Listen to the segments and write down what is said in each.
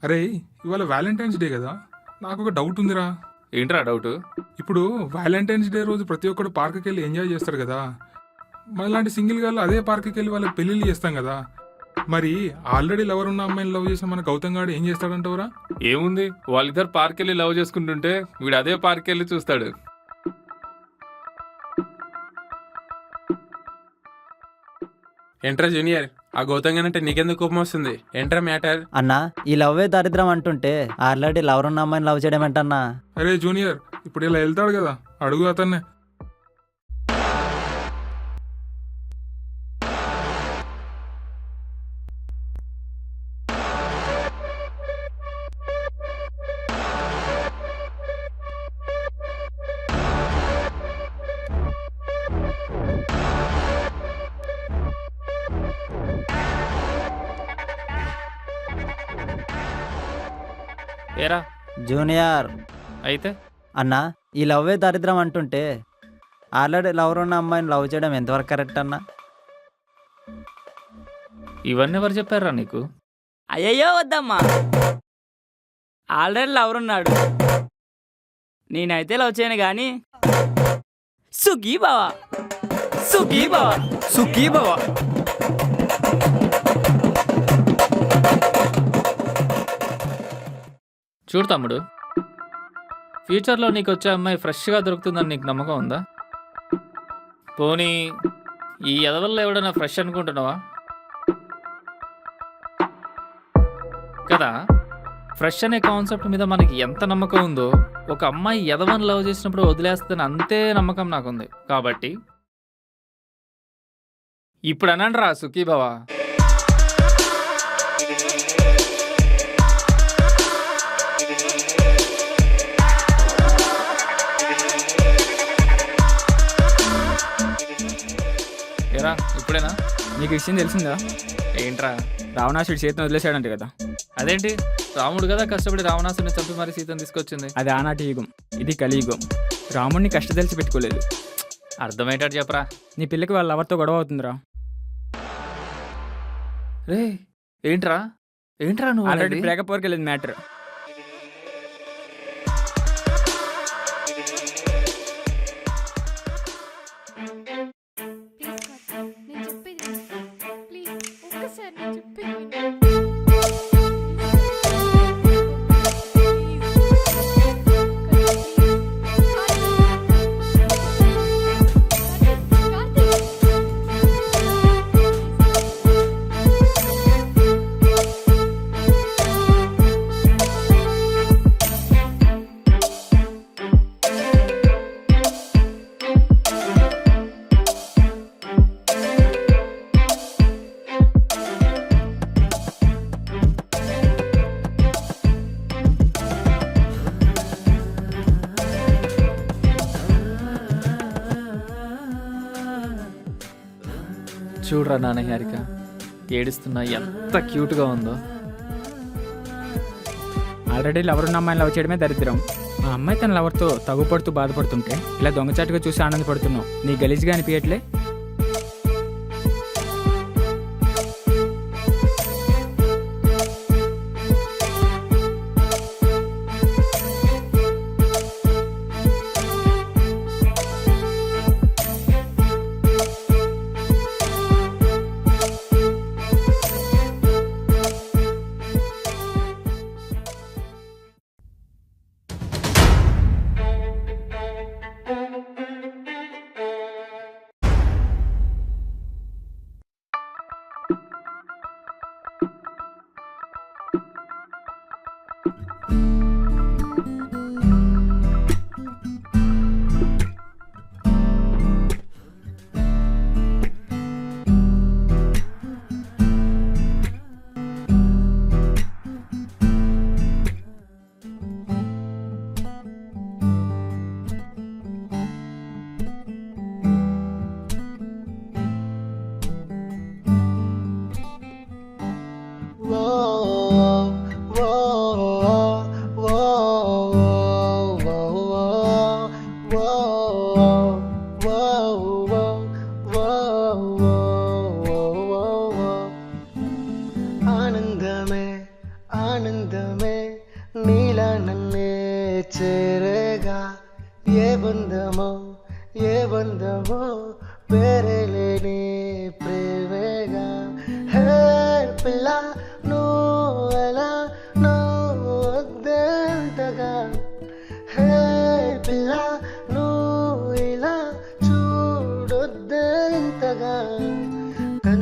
అరే, ఇవాళ Valentine's day కదా, నాకు ఒక డౌట్ ఉందిరా. ఏంట్రా డౌట్? ఇప్పుడు వ్యాలంటైన్స్ డే రోజు ప్రతి ఒక్కడు పార్క్కి వెళ్ళి ఎంజాయ్ చేస్తారు కదా. మనలాంటి సింగిల్ గాళ్ళు అదే పార్క్కి వెళ్ళి వాళ్ళ పెళ్ళిళ్ళు చేస్తాం కదా. మరి ఆల్రెడీ లవర్ ఉన్న అమ్మాయిని లవ్ చేసిన మన గౌతమ్ గాడు ఏం చేస్తాడంటవరా? ఏముంది, వాళ్ళిద్దరు పార్క్ వెళ్ళి లవ్ చేసుకుంటుంటే వీడు అదే పార్క్ వెళ్ళి చూస్తాడు. ఏంట్రా జూనియర్, ఆ గౌతమ్ అంటే నీకెందుకు కోపం వస్తుంది? ఏంట్రా మ్యాటర్? అన్నా, ఈ లవ్వే దరిద్రం అంటుంటే ఆల్రెడీ లవర్ ఉన్న అమ్మాయిని లవ్ చేయడం ఏంటన్నా? అరే జూనియర్, ఇప్పుడు ఇలా వెళ్తాడు కదా, అడుగు అతన్నే. ఏరా జూనియర్, అయితే అన్నా, ఈ లవ్వే దరిద్రం అంటుంటే ఆల్రెడీ లవర్ ఉన్న అమ్మాయిని లవ్ చేయడం ఎంతవరకు కరెక్ట్ అన్నా? ఇవన్నీ ఎవరు చెప్పారా నీకు? అయ్యయ్యో వద్దమ్మా, ఆల్రెడీ లవర్ ఉన్నాడు. నేనైతే లవ్ చేయను కానీ సుఖీ బావా, సుఖీ బావా, సుఖీ బావా. చూడు తమ్ముడు, ఫ్యూచర్లో నీకు వచ్చే అమ్మాయి ఫ్రెష్గా దొరుకుతుందని నీకు నమ్మకం ఉందా? పోనీ ఈ ఎదవల్లో ఎవడైనా ఫ్రెష్ అనుకుంటున్నావా? కదా, ఫ్రెష్ అనే కాన్సెప్ట్ మీద మనకి ఎంత నమ్మకం ఉందో, ఒక అమ్మాయి ఎదవని లవ్ చేసినప్పుడు వదిలేస్తుందని అంతే నమ్మకం నాకుంది. కాబట్టి ఇప్పుడు అనండి రా సుఖీ బావా. ఏరా ఇప్పుడేనా? నీకు విషయం తెలిసిందా? ఏంట్రా? రావణాసుడి చేతిని వదిలేశాడంట కదా. అదేంటి, రాముడు కదా కష్టపడి రావణాసుని చంపి మరి సీతను తీసుకొచ్చింది. అది ఆనాటి యుగం, ఇది కలియుగం. రాముడిని కష్టదలిచి పెట్టుకోలేదు. అర్థమయ్యేటట్టు చెప్పరా. నీ పిల్లకి వాళ్ళ ఎవరితో గొడవ అవుతుందిరా. రే ఏంట్రా, ఏంట్రా నువ్వు ఆల్రెడీ అనేది? బ్రేకప్ వరకు వెళ్ళింది మ్యాటర్. నేను చెప్పేది ప్లీజ్ ఒక్కసారి నేను చెప్పేది చూడరా నాన్న హారిక ఏడుస్తున్నా ఎంత క్యూట్గా ఉందో. ఆల్రెడీ లవర్ ఉన్న అమ్మాయిని లవ్ చేయడమే దరిద్రం. ఆ అమ్మాయి తన లవర్తో తగుపడుతూ బాధపడుతుంటే ఇలా దొంగచాటుగా చూసి ఆనందపడుతున్నావు. నీ గలీజ్గా అనిపించట్లే?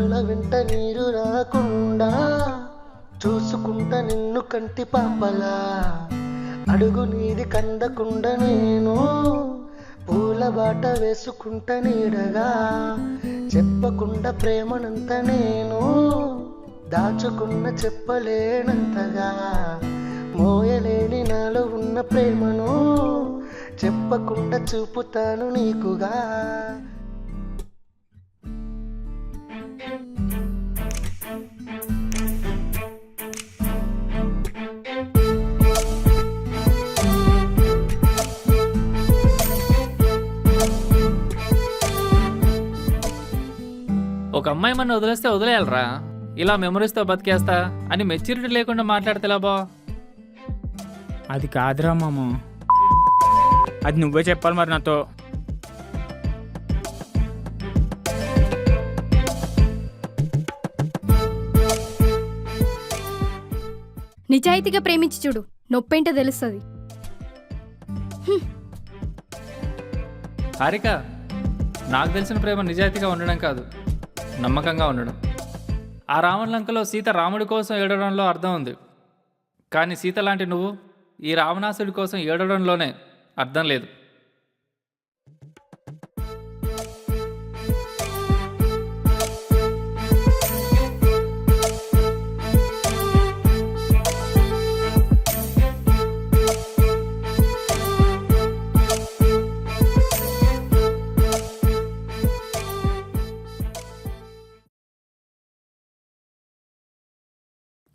కళ్ళ వెంట నీరు రాకుండా చూసుకుంటా నిన్ను కంటి పాపలా, అడుగు నీది కందకుండా నేను పూల బాట వేసుకుంటా నీడగా, చెప్పకుండా ప్రేమనంత నేను దాచుకున్న చెప్పలేనంతగా, మోయలేని నాలో ఉన్న ప్రేమను చెప్పకుండా చూపుతాను నీకుగా. ఒక అమ్మాయి మన వదిలేస్తే వదిలేయాలరా, ఇలా మెమరీస్తో బతికేస్తా అని మెచ్యూరిటీ లేకుండా మాట్లాడితే ఎలా బా? అది కాదురా మామ, అది నువ్వే చెప్పాలి మరి నాతో. నిజాయితీగా ప్రేమించి చూడు, నొప్పేంటో తెలుస్తుంది. హారిక, నాకు తెలిసిన ప్రేమ నిజాయితీగా ఉండడం కాదు, నమ్మకంగా ఉండడం. ఆ రావణలంకలో సీత రాముడి కోసం ఏడవడంలో అర్థం ఉంది, కానీ సీత లాంటి నువ్వు ఈ రావణాసుడి కోసం ఏడవడంలోనే అర్థం లేదు.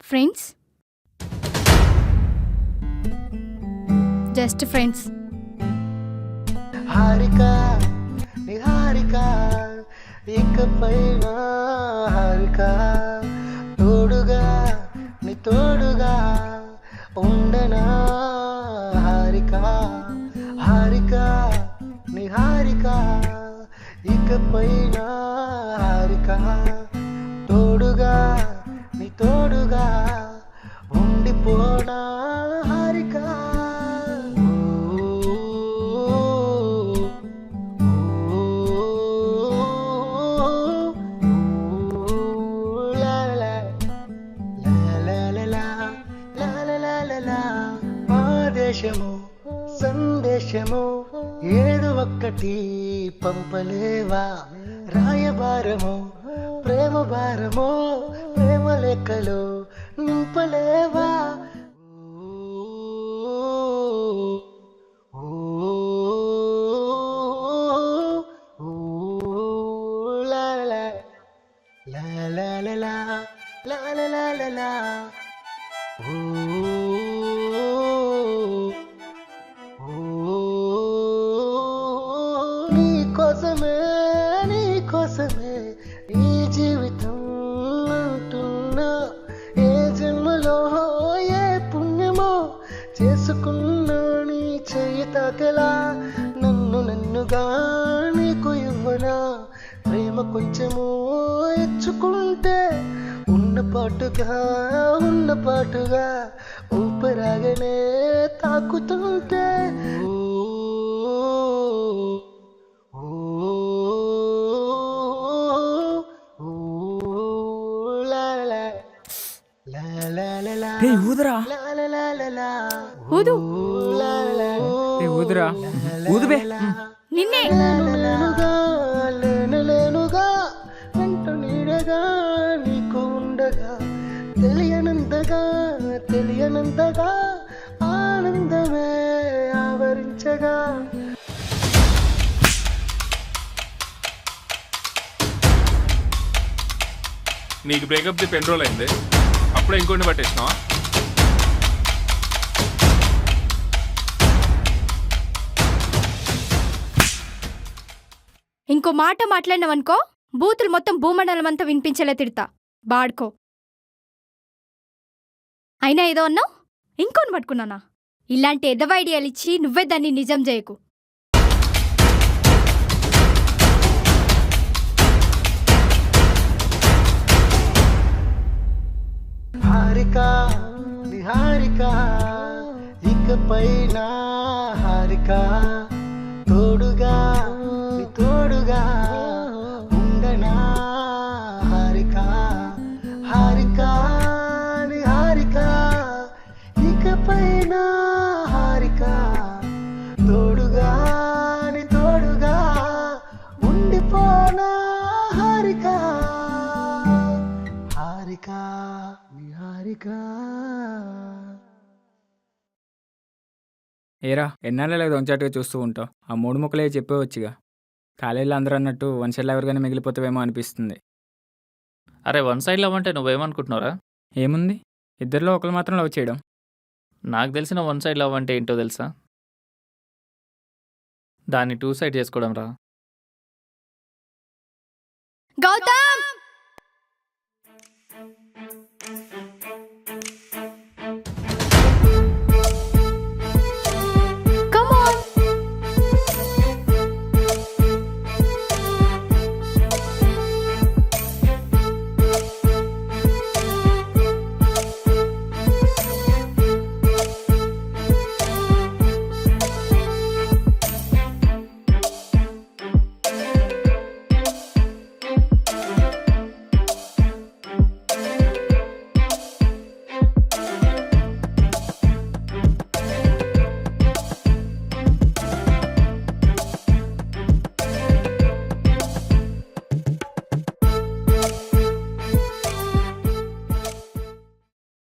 Friends, just friends. Harika Niharika ఇకపైన హారిక తోడుగా నీ తోడుగా ఉండనా హారిక, హారిక నిహారిక ఇకపైన హారిక తోడుగా నీ తోడుగా ఉండిపోనా హారిక. ఆదేశము సందేశము ఏదో ఒక్కటి పంపలేవా, రాయబారము ప్రేమ భారము ప్రేమ లెక్కలు నింపలేవా. నీకోసమే నీకోసమే ఈ జీవితం అంటున్నా, ఏ జన్మలో ఏ పుణ్యమో చేసుకున్నా నీ చెయ్యి తాకలా, నన్ను నన్నుగా నీకు ఇవ్వనా, ప్రేమ కొంచెము ఇచ్చుకుంటే ఉన్న పాటుగా ఊపిరాగనే తాకుతుంటే. ఊదురా, ఊదు, ఊదురా, ఊదుబే. నిన్నే లేనుగా వెంట నీడగా నీకు ఉండగా, తెలియనంతగా ఆనందమే ఆవరించగా. నీకు బ్రేకప్ ది పెన్ రోల్ అయింది, అప్పుడే ఇంకోటి పట్టేసినావా? ఇంకో మాట మాట్లాడినావనుకో, బూతులు మొత్తం భూమండలం అంతా వినిపించేలా తిడతా. బాడుకో. అయినా ఏదో అన్నావు, ఇంకోని పట్టుకున్నానా? ఇలాంటి ఎదవ ఐడియాలు ఇచ్చి నువ్వే దాన్ని నిజం చేయకు. హారిక నిహారిక ఇకపైన హారిక తోడుగా నీ తోడుగా ఉండనా హారిక. హారిక నిహారిక. ఏరా ఎన్నాళ్ళ దొంగచాటుగా చూస్తూ ఉంటావు. ఆ మూడు ముక్కలే చెప్పేవచ్చుగా. కాలేజీలో అందరూ అన్నట్టు వన్ సైడ్ ఎవరికైనా మిగిలిపోతావేమో అనిపిస్తుంది. అరే వన్ సైడ్ లవ్ అంటే నువ్వేమనుకుంటున్నారా? ఏముంది, ఇద్దరిలో ఒకరు మాత్రం లవ్ చేయడం. నాకు తెలిసిన వన్ సైడ్ లవ్ అంటే ఏంటో తెలుసా? దాన్ని టూ సైడ్ చేసుకోవడం రా. గౌతమ్